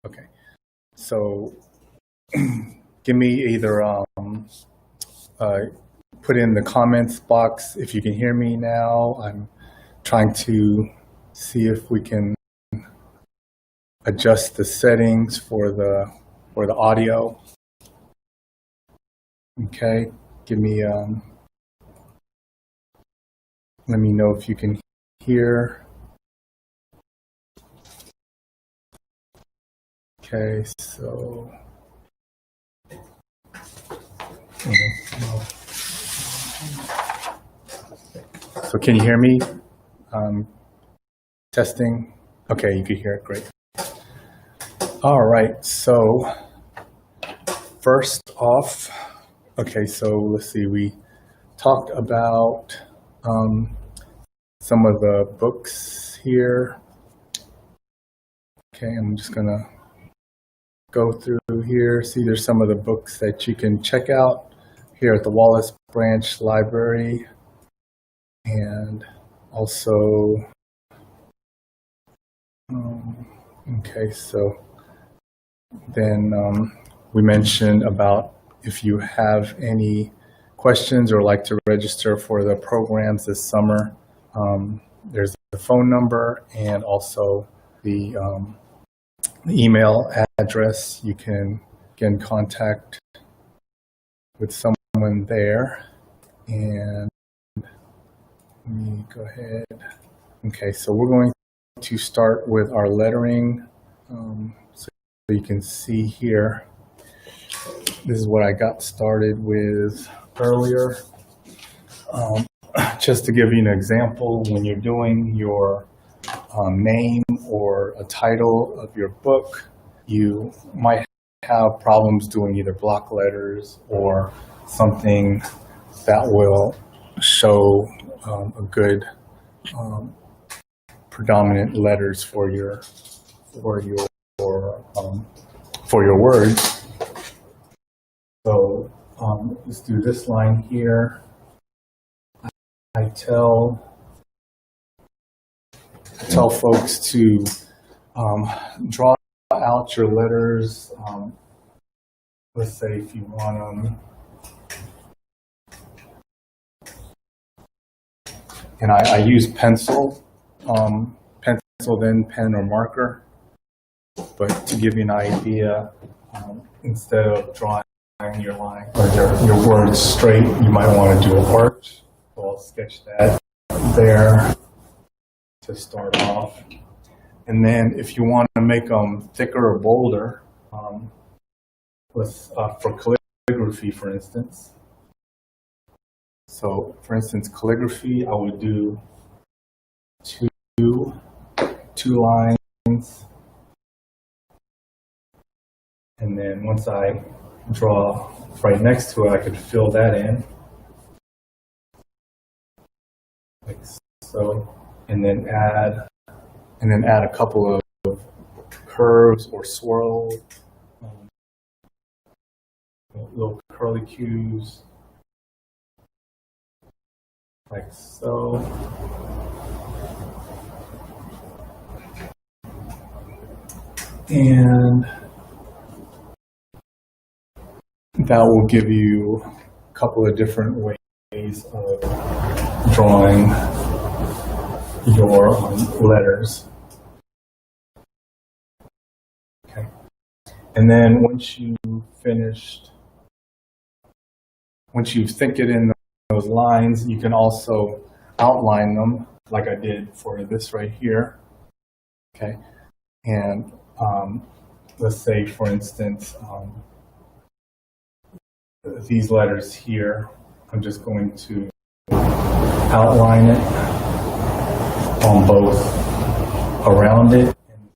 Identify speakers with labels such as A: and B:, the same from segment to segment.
A: Okay, so give me either put in the comments box if you can hear me now. I'm trying to see if we can adjust the settings for the audio. Okay, give me let me know if you can hear. Okay, so can you hear me? Testing. Okay, you can hear it. Great. All right. So first off, okay. So let's see. We talked about some of the books here. Okay, I'm just gonna go through here. See, there's some of the books that you can check out here at the Wallace Branch Library, and also, okay, so then we mentioned about if you have any questions or like to register for the programs this summer, there's the phone number and also the email address. You can get in contact with someone there. And let me go ahead. Okay, so we're going to start with our lettering. So you can see here, this is what I got started with earlier. Just to give you an example, when you're doing your name or a title of your book, you might have problems doing either block letters or something that will show a good predominant letters for your words. So let's do this line here. I tell folks to draw out your letters. Let's say if you want them, and I use pencil, then pen or marker. But to give you an idea, instead of drawing your line or your words straight, you might want to do an arch. So I'll sketch that there to start off. And then if you want to make them thicker or bolder, for calligraphy, for instance. So for instance, calligraphy, I would do two lines. And then once I draw right next to it, I could fill that in. Like so. And then add a couple of curves or swirls, little curly cues, like so. And that will give you a couple of different ways of drawing your letters. Okay. And then once you've thinned in those lines, you can also outline them like I did for this right here. Okay. And let's say, for instance, these letters here, I'm just going to outline it on both around it and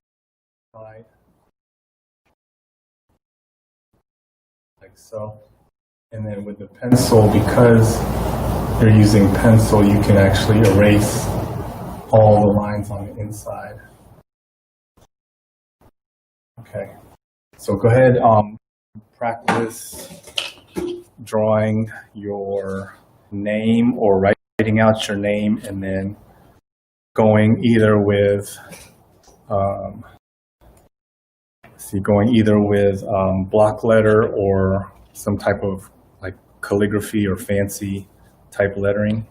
A: side, like so. And then with the pencil, because you're using pencil, you can actually erase all the lines on the inside. Okay, so go ahead, practice drawing your name or writing out your name, and then going either with see, going either with block letter or some type of like calligraphy or fancy type lettering.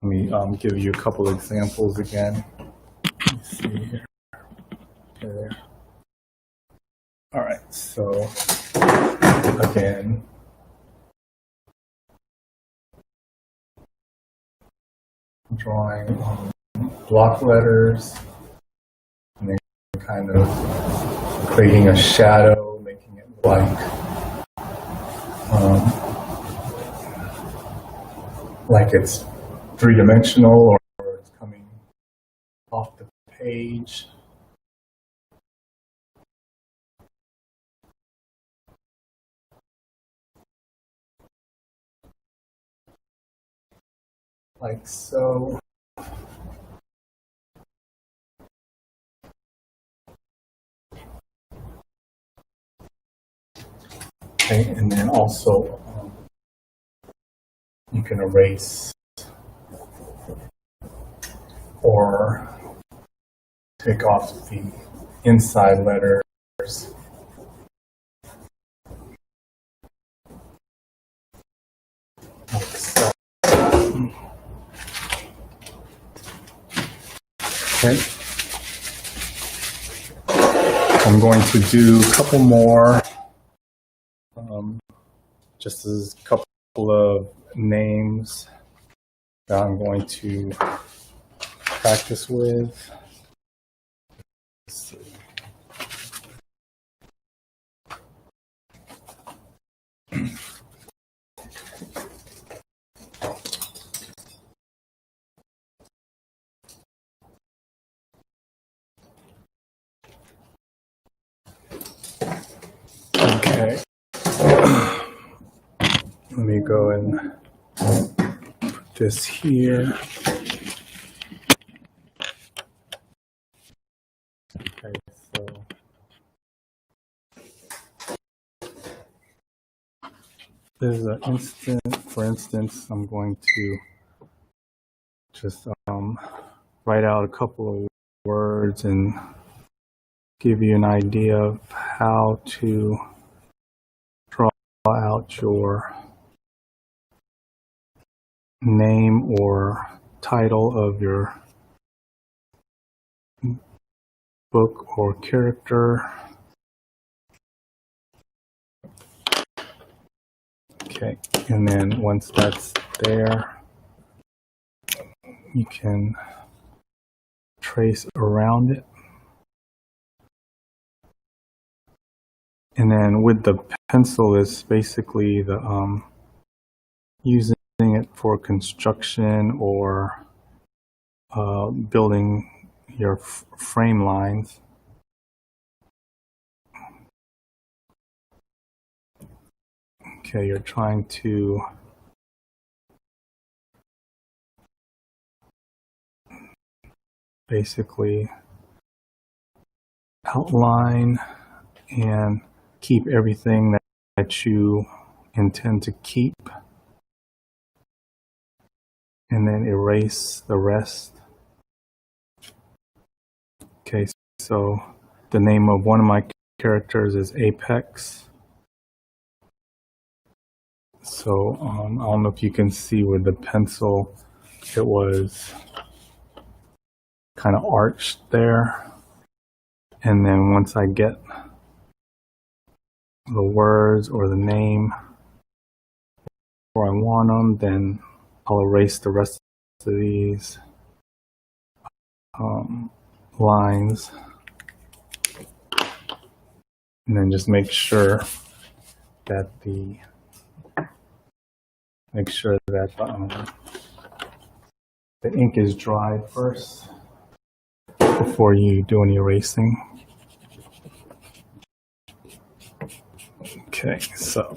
A: Let me give you a couple examples again. Let's see here. Okay, there. All right, so again, drawing block letters, and then kind of creating a shadow, making it like it's three-dimensional or it's coming off the page. Like so. Okay, and then also you can erase or take off the inside letters. Like so. Okay. I'm going to do a couple more, just as a couple of names that I'm going to practice with. Let's see. Okay. Let me go and put this here. Okay, so this is an instant. For instance, I'm going to just write out a couple of words and give you an idea of how to draw out your name or title of your book or character. Okay, and then once that's there, you can trace around it. And then with the pencil is basically the using it for construction or building your frame lines. Okay, you're trying to basically outline and keep everything that you intend to keep, and then erase the rest. Okay, so the name of one of my characters is Apex. So I don't know if you can see with the pencil, it was kind of arched there. And then once I get the words or the name where I want them, then I'll erase the rest of these lines. And then just make sure that the ink is dry first before you do any erasing. Okay, so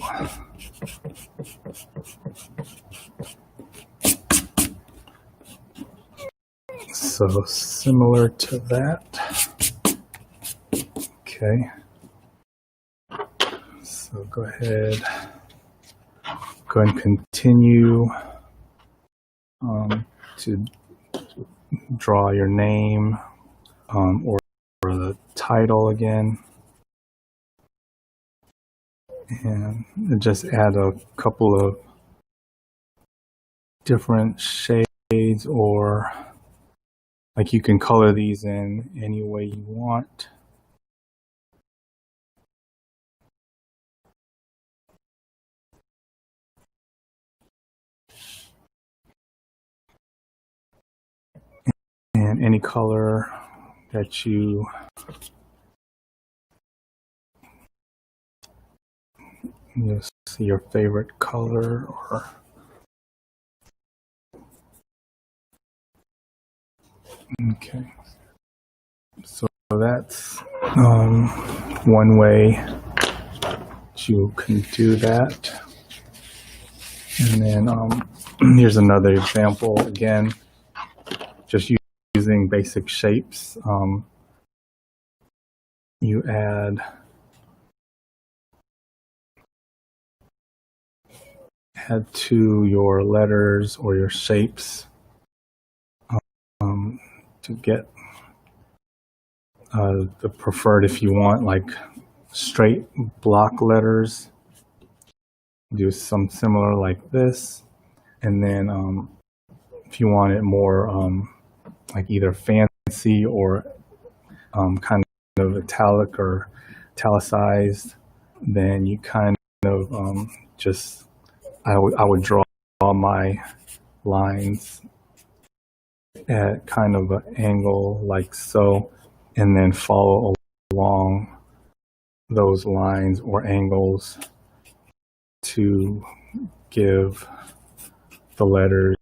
A: similar to that. Okay, so go ahead and continue to draw your name or the title again. And just add a couple of different shades, or like you can color these in any way you want. And any color that you see your favorite color, or okay. So that's one way you can do that. And then here's another example. Again, just using basic shapes. You add to your letters or your shapes to get the preferred. If you want like straight block letters, do some similar like this. And then if you want it more like either fancy or kind of italic or italicized, then you kind of just I would draw my lines at kind of an angle like so, and then follow along those lines or angles to give the letters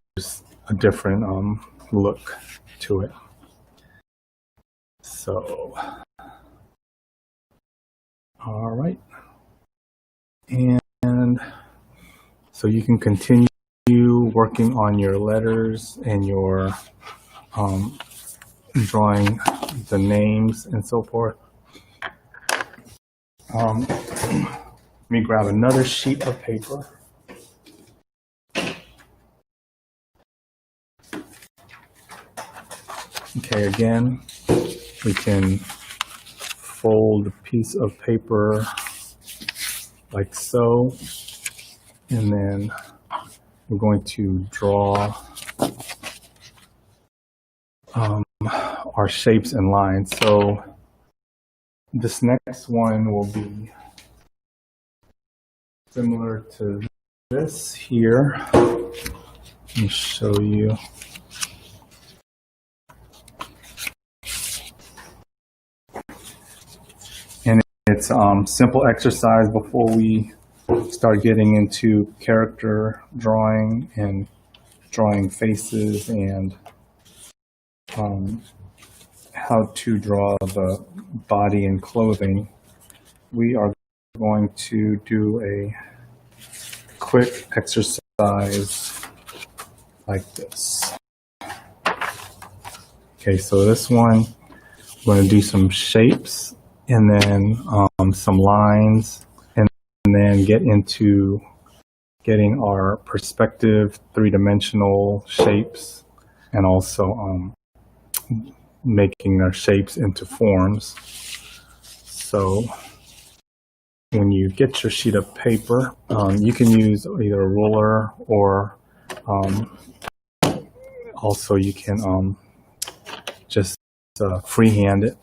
A: a different look to it. So, all right. And so you can continue working on your letters and your drawing the names and so forth. Let me grab another sheet of paper. Okay, again, we can fold a piece of paper like so, and then we're going to draw our shapes and lines. So this next one will be similar to this here. Let me show you. And it's simple exercise before we start getting into character drawing and drawing faces and how to draw the body and clothing. We are going to do a quick exercise like this. Okay, so this one, we're going to do some shapes and then some lines, and then get into getting our perspective, three-dimensional shapes, and also making our shapes into forms. So when you get your sheet of paper, you can use either a ruler or also you can just freehand it.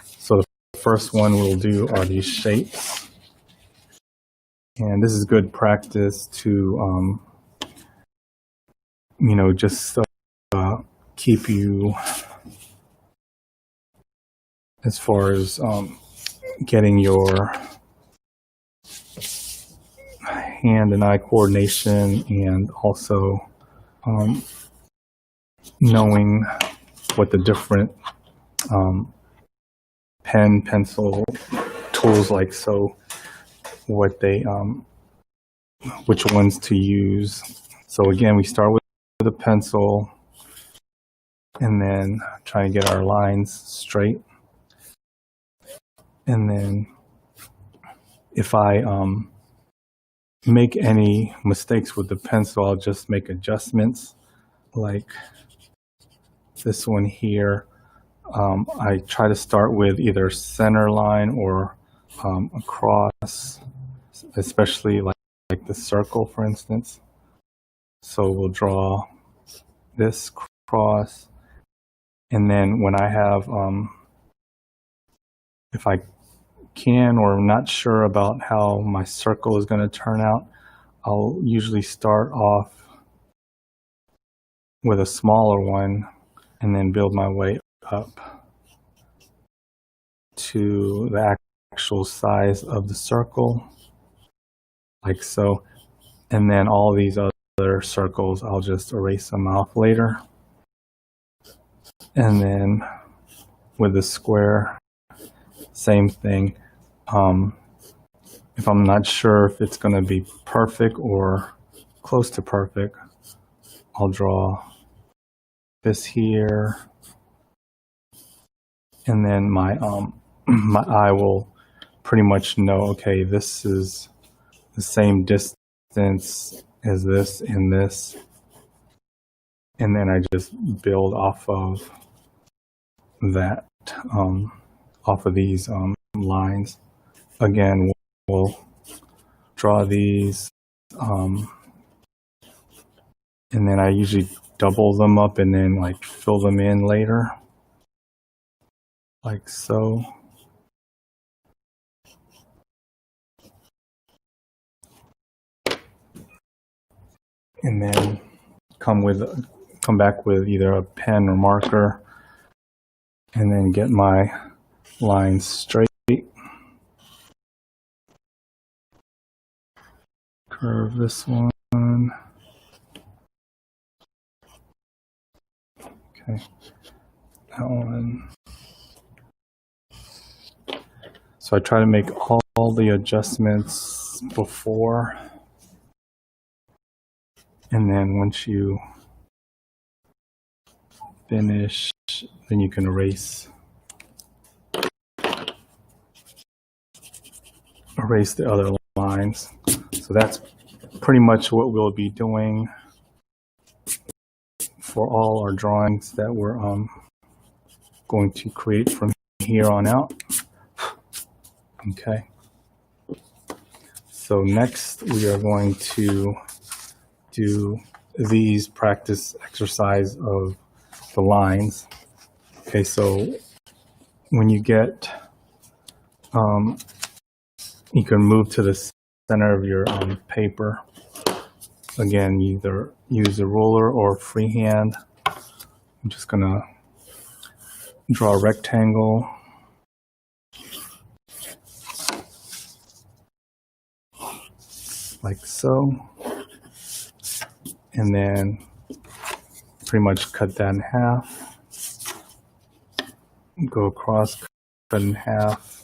A: So the first one we'll do are these shapes. And this is good practice to, just keep you as far as getting your hand and eye coordination, and also knowing what the different pen, pencil tools like so, what they, which ones to use. So again, we start with a pencil and then try to get our lines straight. And then if I make any mistakes with the pencil, I'll just make adjustments. Like this one here, I try to start with either center line or across, especially like the circle, for instance. So we'll draw this cross, and then when I have, if I can or I'm not sure about how my circle is going to turn out, I'll usually start off with a smaller one and then build my way up to the actual size of the circle, like so. And then all these other circles, I'll just erase them off later. And then with the square, same thing. If I'm not sure if it's going to be perfect or close to perfect, I'll draw this here, and then my my eye will pretty much know, okay, this is the same distance as this and this, and then I just build off of that, off of these lines. Again, we'll draw these, and then I usually double them up and then like fill them in later, like so. And then come back with either a pen or marker, and then get my lines straight. Curve this one. Okay, that one. So I try to make all the adjustments before, and then once you finish, then you can erase the other lines. So that's pretty much what we'll be doing for all our drawings that we're going to create from here on out. Okay. So next we are going to do these practice exercise of the lines. Okay, so when you get, you can move to the center of your paper. Again, either use a ruler or freehand. I'm just gonna draw a rectangle. Like so. And then pretty much cut that in half. Go across, cut in half.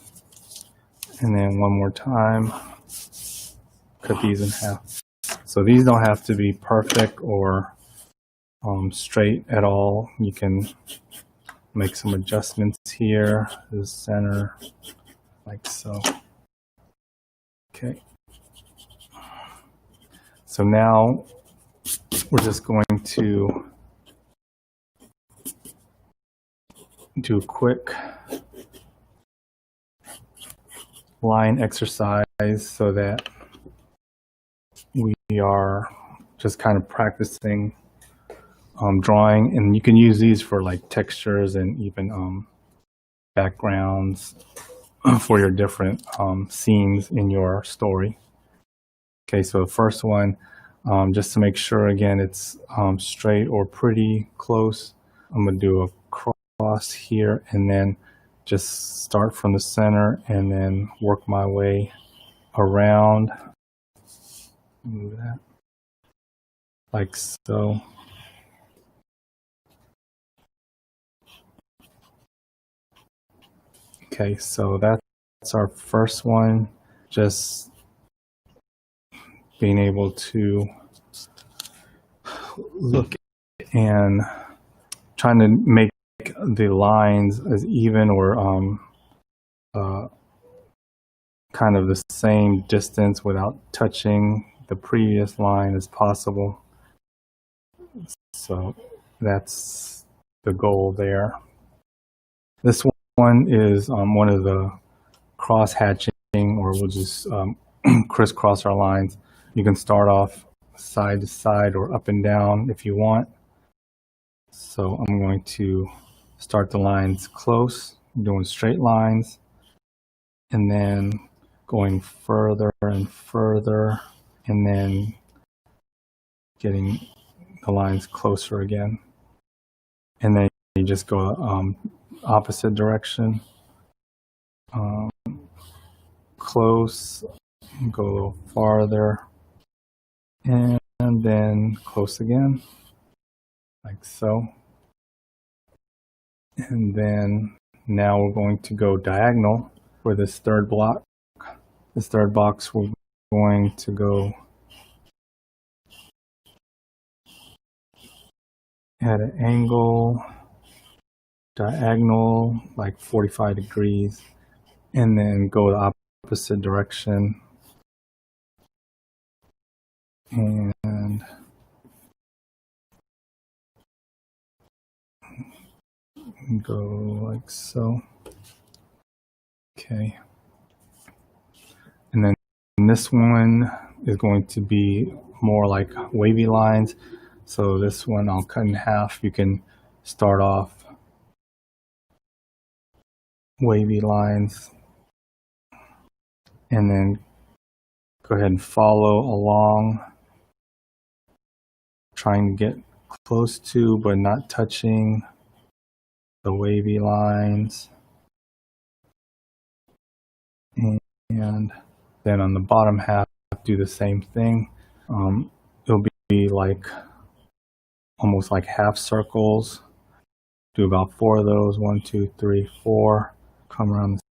A: And then one more time, cut these in half. So these don't have to be perfect or straight at all. You can make some adjustments here, the center, like so. Okay. So now we're just going to do a quick line exercise so that we are just kind of practicing drawing, and you can use these for like textures and even backgrounds for your different scenes in your story. Okay, so the first one, just to make sure again it's straight or pretty close, I'm going to do a cross here and then just start from the center and then work my way around. Move that like so. Okay, so that's our first one. Just being able to look and trying to make the lines as even or kind of the same distance without touching the previous line as possible. So that's the goal there. This one is one of the cross hatching, or we'll just crisscross our lines. You can start off side to side or up and down if you want. So I'm going to start the lines close, doing straight lines, and then going further and further, and then getting the lines closer again. And then you just go opposite direction, close, go a little farther, and then close again, like so. And then now we're going to go diagonal for this third block. This third box, we're going to go at an angle, diagonal, like 45 degrees, and then go the opposite direction. And go like so. Okay. And then this one is going to be more like wavy lines. So this one I'll cut in half. You can start off wavy lines and then go ahead and follow along, trying to get close to but not touching the wavy lines. And then on the bottom half, do the same thing. It'll be like almost like half circles. Do about 4 of those. 1, 2, 3, 4. Come around the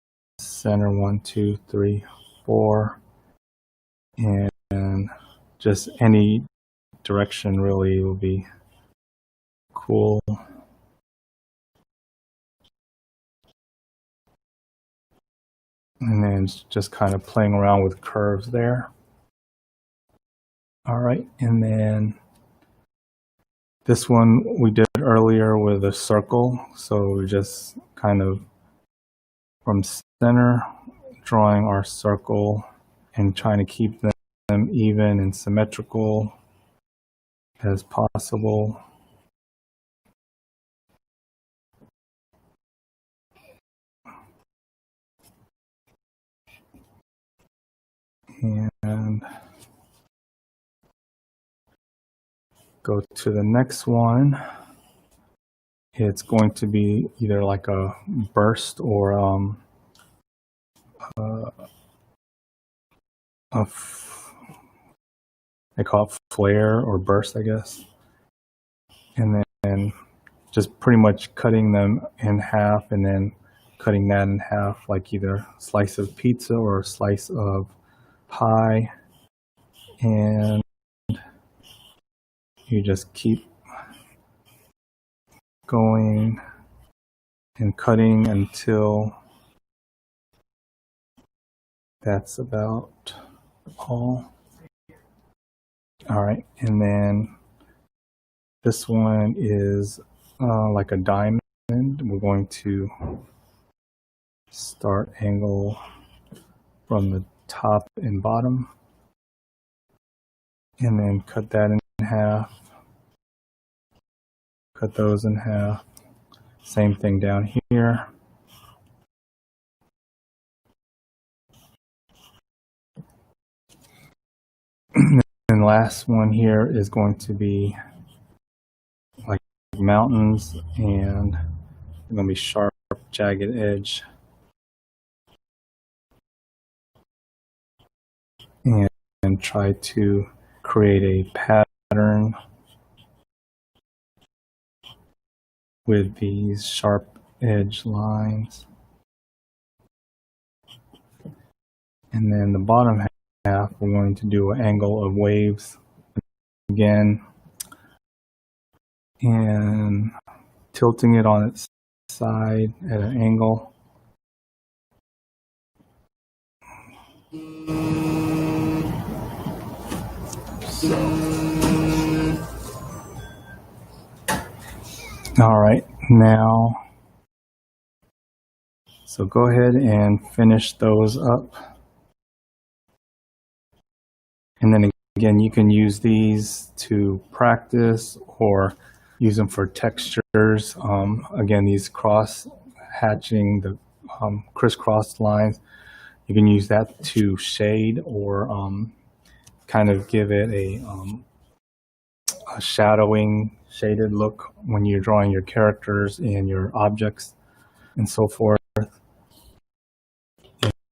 A: center. 1, 2, 3, 4. And just any direction really will be cool. And then just kind of playing around with curves there. All right, and then this one we did earlier with a circle. So we're just kind of from center drawing our circle and trying to keep them even and symmetrical as possible. And go to the next one. It's going to be either like a burst or they call it flare or burst, I guess. And then just pretty much cutting them in half and then cutting that in half, like either a slice of pizza or a slice of pie. And you just keep going and cutting until that's about all. All right, and then this one is like a diamond. We're going to start angle from the top and bottom, and then cut that in half, cut those in half. Same thing down here. And the last one here is going to be like mountains, and they're going to be sharp, jagged edge. And try to create a pattern with these sharp edge lines. And then the bottom half, we're going to do an angle of waves again, and tilting it on its side at an angle. All right, now So go ahead and finish those up. And then again, you can use these to practice or use them for textures. Again, these cross hatching, the crisscross lines, you can use that to shade or kind of give it a shadowing, shaded look when you're drawing your characters and your objects and so forth.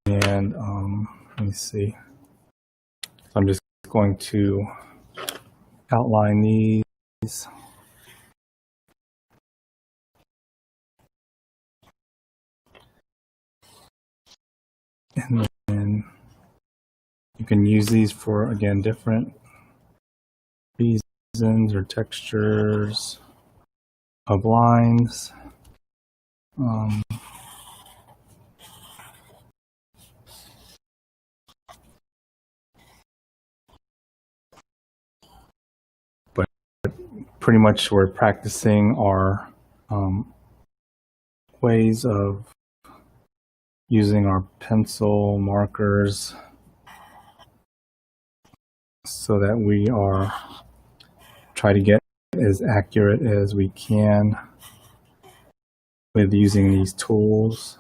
A: And let me see. So I'm just going to outline these. And then you can use these for, again, different reasons or textures of lines. But pretty much we're practicing our ways of using our pencil markers so that we are try to get as accurate as we can with using these tools.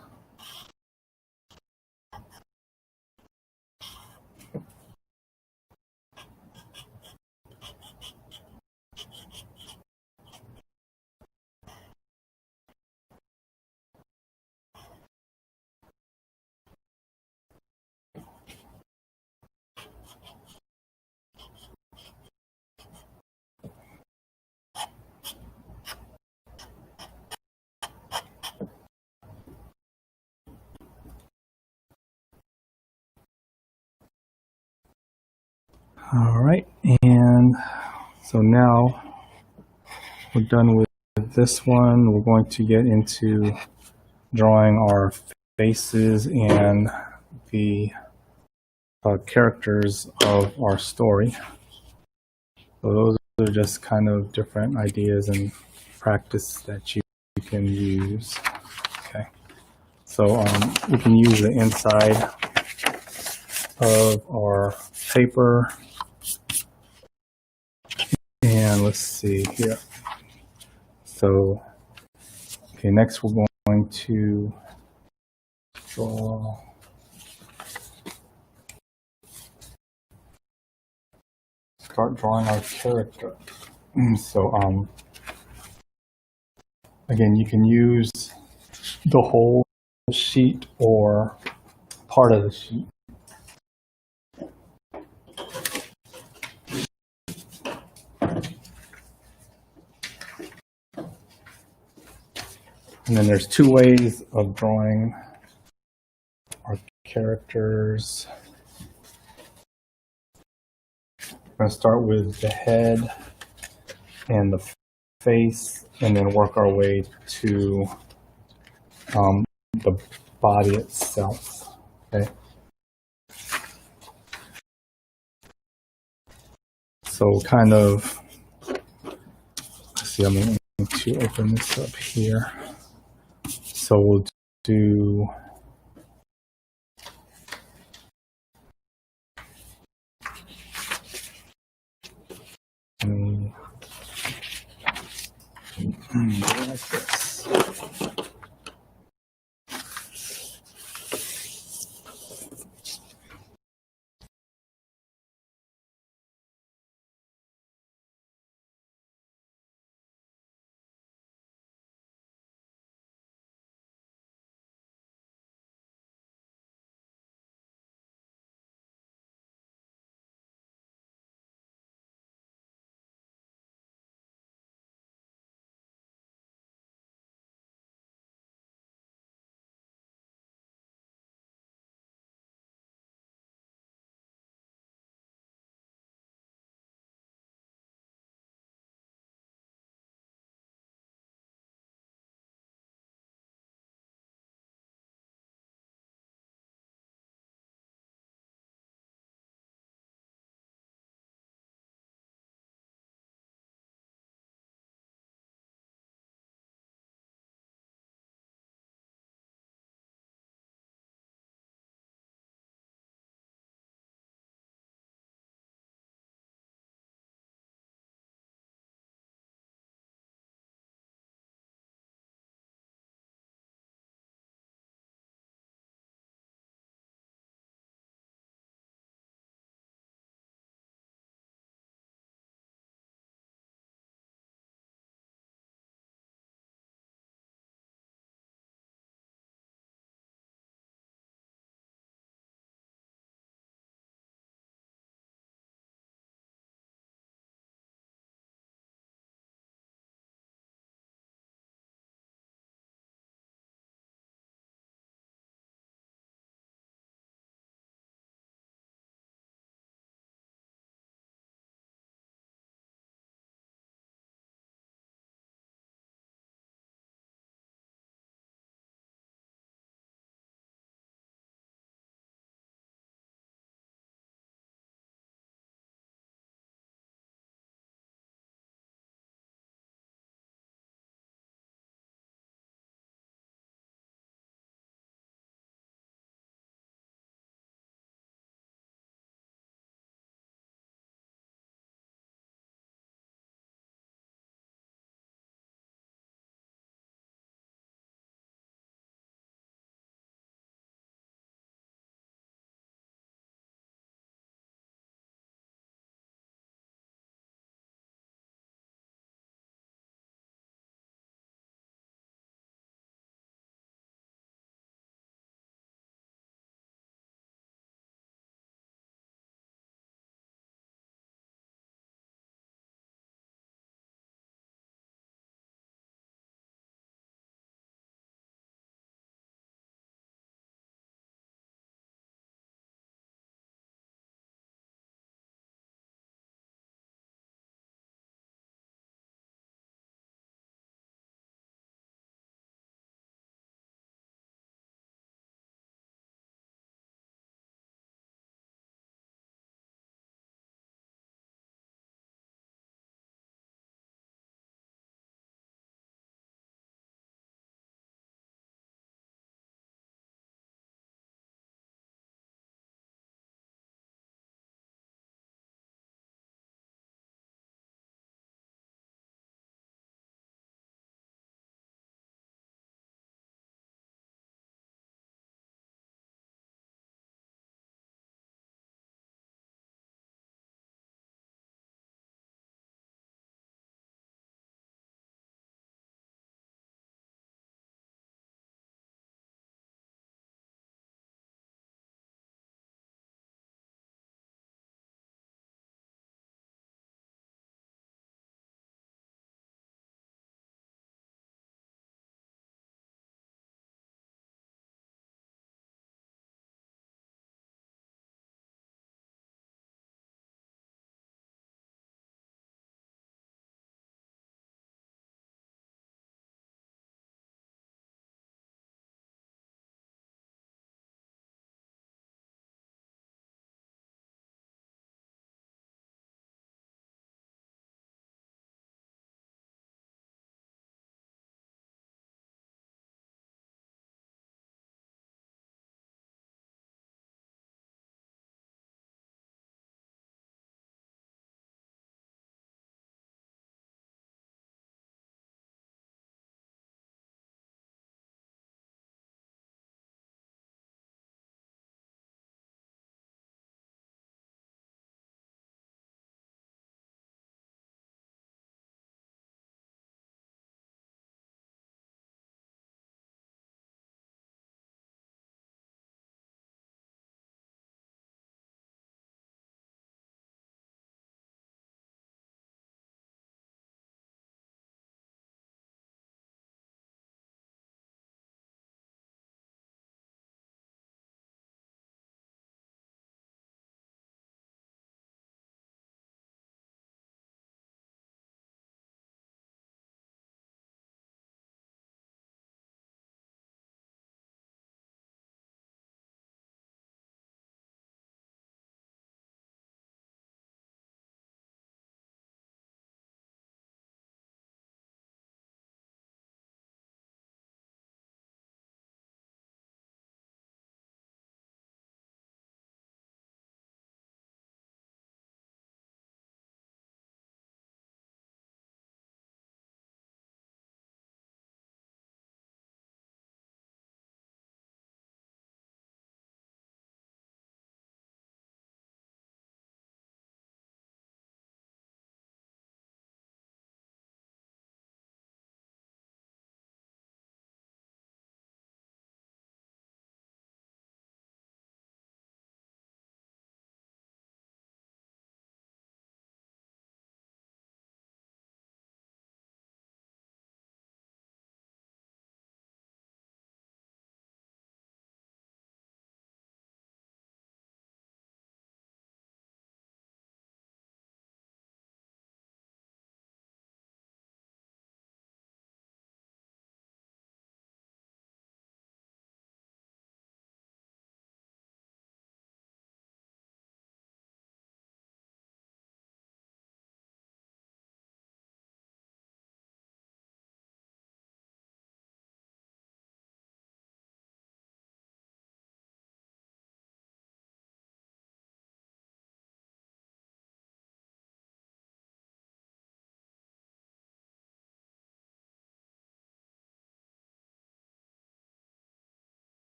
A: All right, and so now we're done with this one. We're going to get into drawing our faces and the characters of our story. So those are just kind of different ideas and practice that you can use. Okay, so we can use the inside of our paper. And let's see here. So, okay, next we're going to start drawing our character. So, again, you can use the whole sheet or part of the sheet. And then there's two ways of drawing our characters. We're going to start with the head and the face, and then work our way to the body itself. Okay. So kind of, let's see, I'm going to open this up here. So we'll do like this.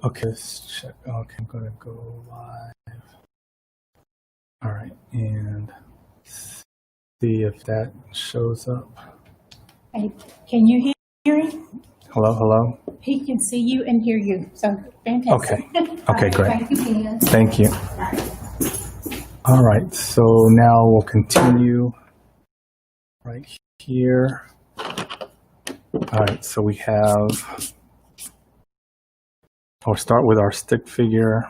A: Okay, let's check. Okay, I'm gonna go live. All right, and see if that shows up.
B: Hey, can you hear him?
A: Hello, hello.
B: He can see you and hear you. So fantastic.
A: Okay. Okay, great.
B: Thank you, Ken.
A: Thank you. All right, so now we'll continue right here. All right, so we have, I'll start with our stick figure,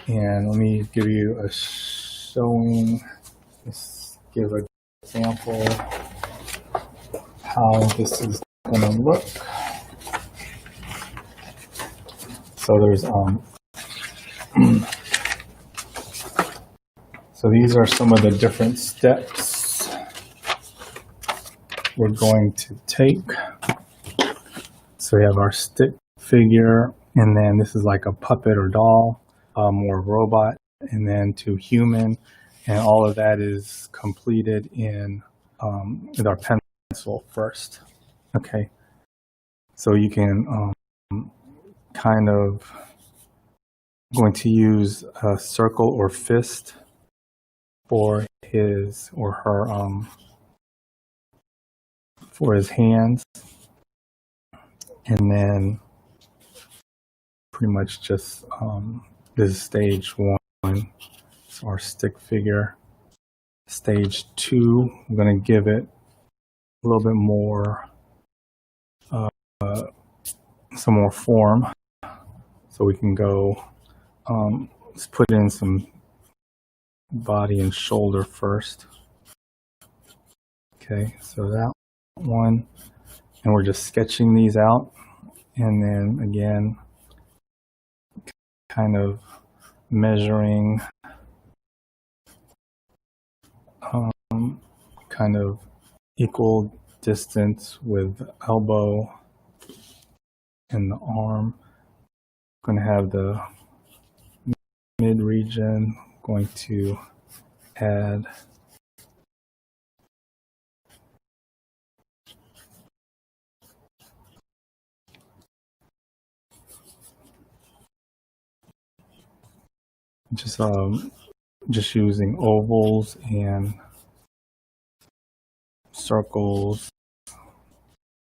A: and let me give you a showing. Let's give an example how this is going to look. So there's so these are some of the different steps we're going to take. So we have our stick figure, and then this is like a puppet or doll, or robot, and then to human, and all of that is completed in with our pencil first. Okay, so you can kind of going to use a circle or fist for his or her for his hands, and then pretty much just this is stage 1. So our stick figure. Stage 2, I'm going to give it a little bit more some more form, so we can go let's put in some body and shoulder first. Okay, so that one, and we're just sketching these out, and then again kind of measuring kind of equal distance with elbow and the arm. I'm going to have the mid region, going to add just using ovals and circles,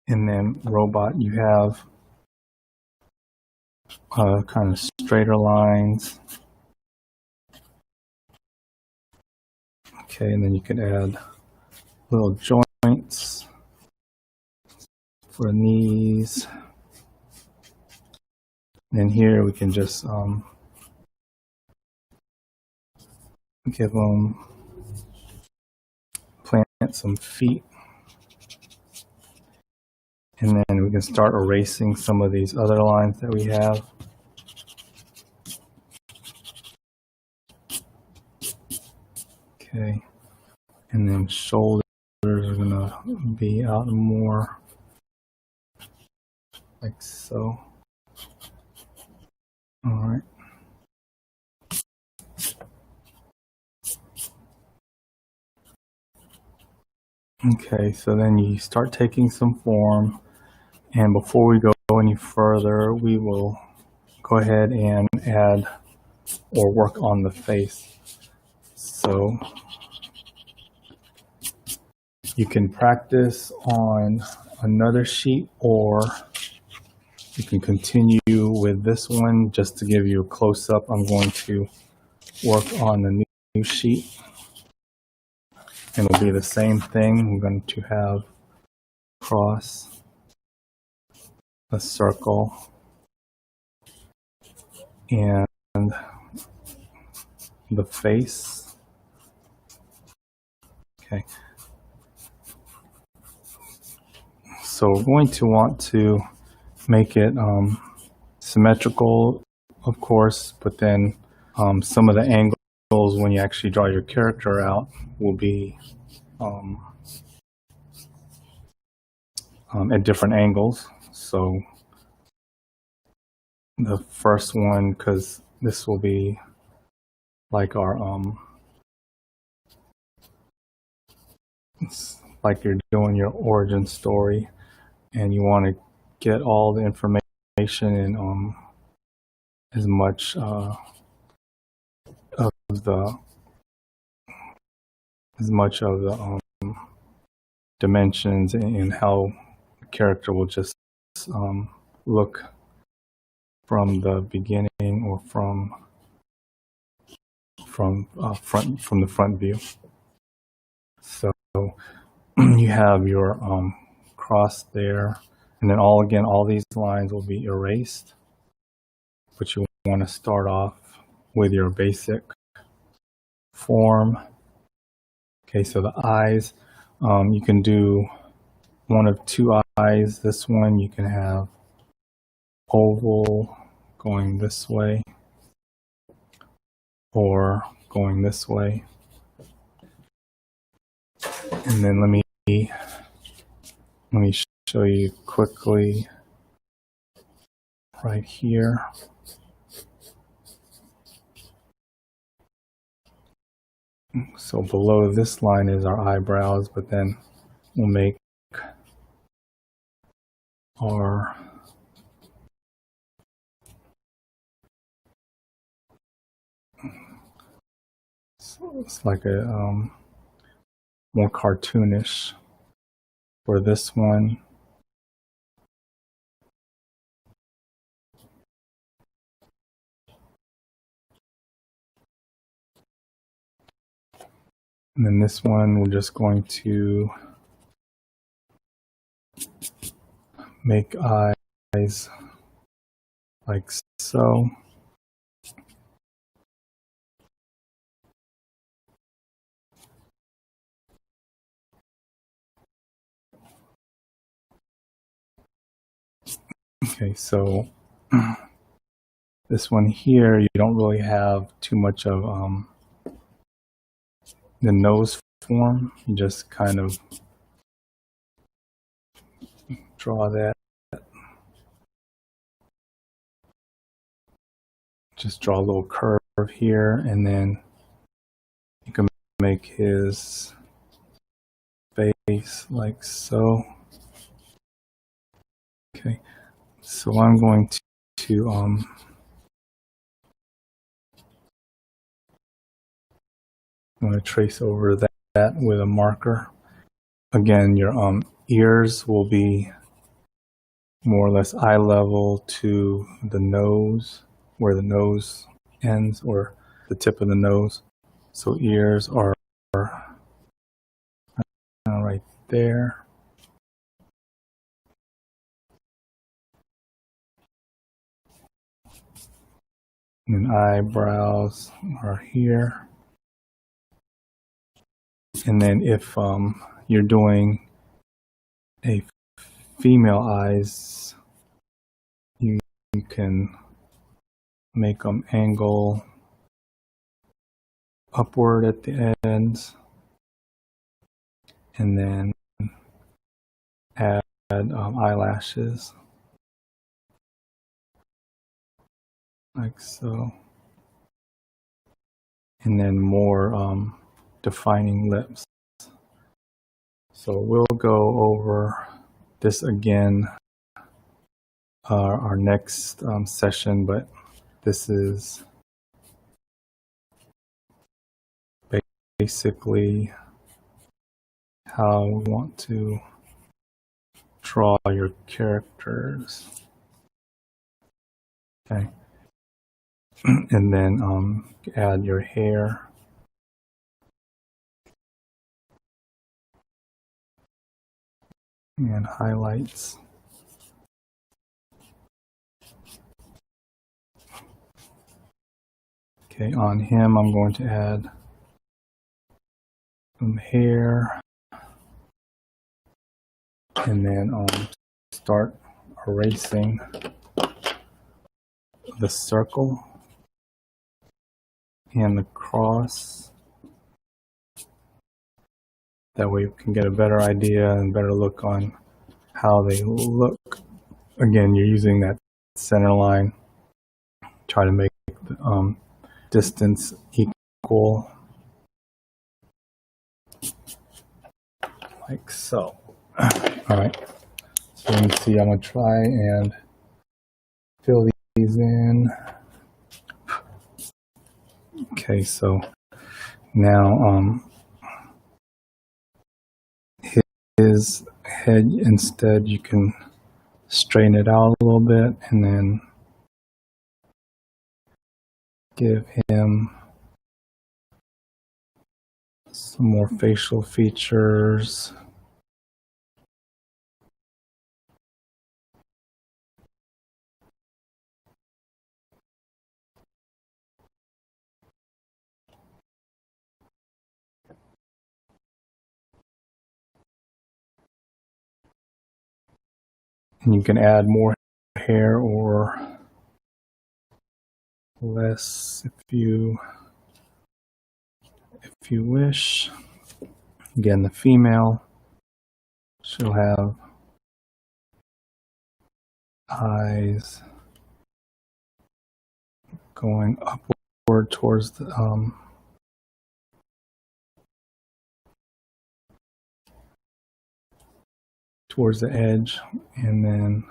A: and then robot, you have kind of straighter lines. Okay, and then you can add little joints for the knees. And here we can just give them, plant some feet. And then we can start erasing some of these other lines that we have. Okay, and then shoulders are gonna be out more, like so. All right. Okay, so then you start taking some form, and before we go any further, we will go ahead and add or work on the face. So you can practice on another sheet, or you can continue with this one. Just to give you a close-up, I'm going to work on the new sheet, and it'll be the same thing. We're going to have cross, a circle, and the face. Okay. So we're going to want to make it symmetrical, of course, but then some of the angles when you actually draw your character out will be at different angles. So the first one, because this will be like our it's like you're doing your origin story, and you want to get all the information in as much of the dimensions and how the character will just look from the beginning or from the front view. So you have your cross there, and then all these lines will be erased, but you want to start off with your basic form. Okay, so the eyes, you can do one of two eyes. This one you can have oval going this way or going this way. And then let me show you quickly right here. So below this line is our eyebrows, but then we'll make our it's like a more cartoonish for this one. And then this one, we're just going to make eyes like so. Okay, so this one here, you don't really have too much of the nose form. You just kind of draw that. Just draw a little curve here, and then you can make his face like so. Okay, so I'm going to I'm going to trace over that with a marker. Again, your ears will be more or less eye level to the nose, where the nose ends, or the tip of the nose. So ears are right there. And eyebrows are here. And then if you're doing a female eyes, you can make them angle upward at the ends, and then add eyelashes like so, and then more defining lips. So we'll go over this again our next session, but this is basically how we want to draw your characters. Okay, and then add your hair. And highlights. Okay, on him I'm going to add some hair, and then start erasing the circle and the cross. That way we can get a better idea and better look on how they look. Again, you're using that center line. Try to make the distance equal, like so. All right, so you can see I'm going to try and fill these in. Okay, so now his head, instead you can straighten it out a little bit and then give him some more facial features. And you can add more hair or less if you wish. Again, the female, she'll have eyes going upward towards the edge, and then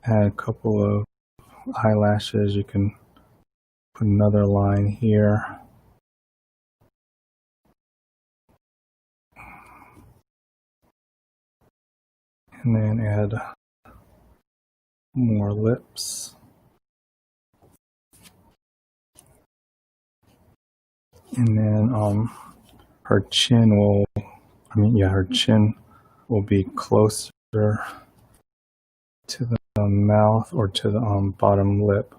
A: add a couple of eyelashes. You can put another line here. And then add more lips. And then her chin will be closer to the mouth or to the bottom lip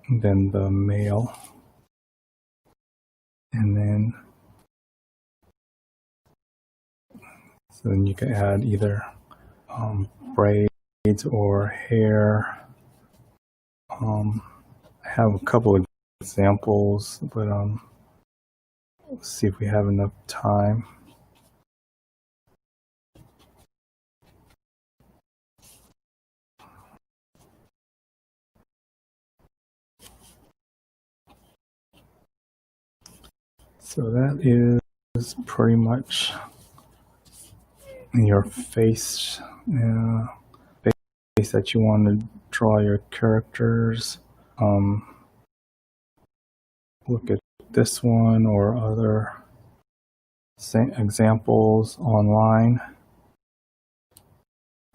A: than the male. And then you can add either braids or hair. I have a couple of examples, but let's see if we have enough time. So that is pretty much your face that you want to draw your characters. Look at this one or other examples online.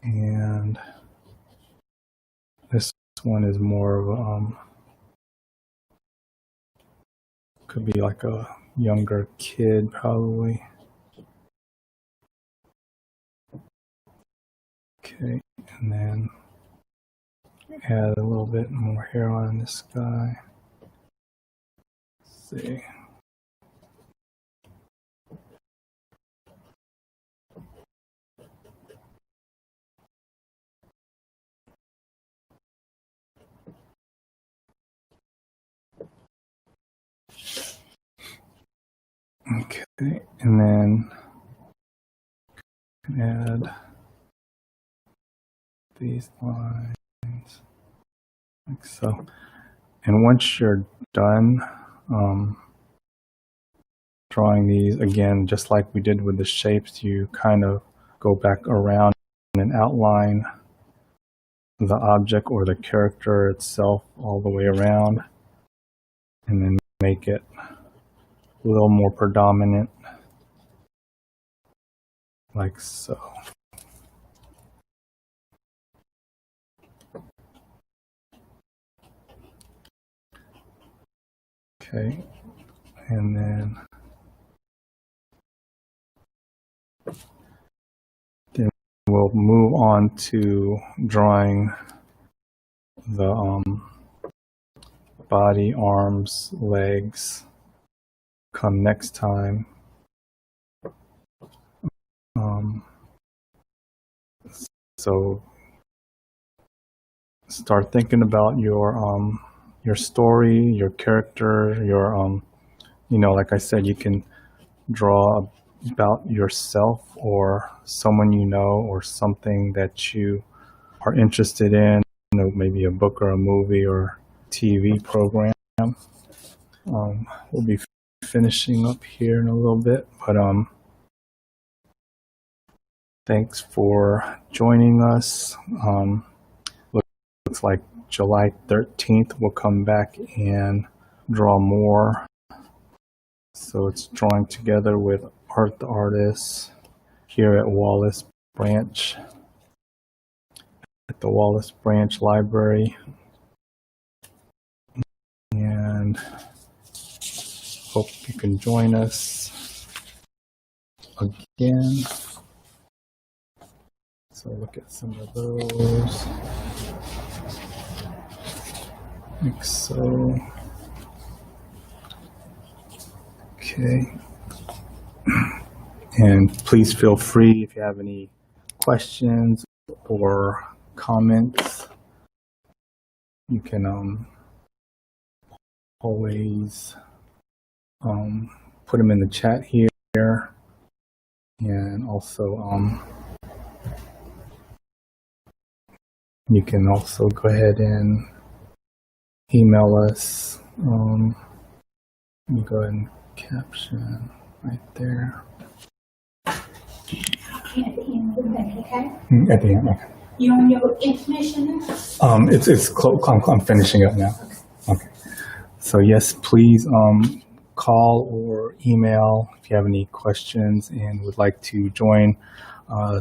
A: And this one is more of could be like a younger kid probably. Okay, and then add a little bit more hair on this guy. Let's see. Okay, and then add these lines like so. And once you're done drawing these, again, just like we did with the shapes, you kind of go back around and outline the object or the character itself all the way around, and then make it a little more predominant, like so. Okay, and then we'll move on to drawing the body, arms, legs. Come next time. So start thinking about your story, your character, your like I said, you can draw about yourself or someone you know or something that you are interested in, maybe a book or a movie or TV program. We'll be finishing up here in a little bit, but thanks for joining us. Looks like July 13th, we'll come back and draw more. So it's drawing together with Art the Artist here at Wallace Branch, at the Wallace Branch Library. And hope you can join us again. So look at some of those. Like so. Okay. And please feel free if you have any questions or comments. You can always put them in the chat here, and also you can also go ahead and email us. Let me go ahead and caption right there.
B: Okay, at the end of that, okay?
A: At the end, okay.
B: You on your information now?
A: It's close. I'm finishing up now. Okay. So yes, please call or email if you have any questions and would like to join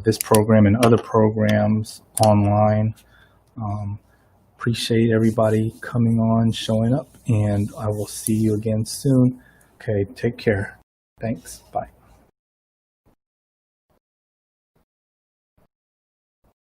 A: this program and other programs online. Appreciate everybody coming on, showing up, and I will see you again soon. Okay, take care. Thanks. Bye.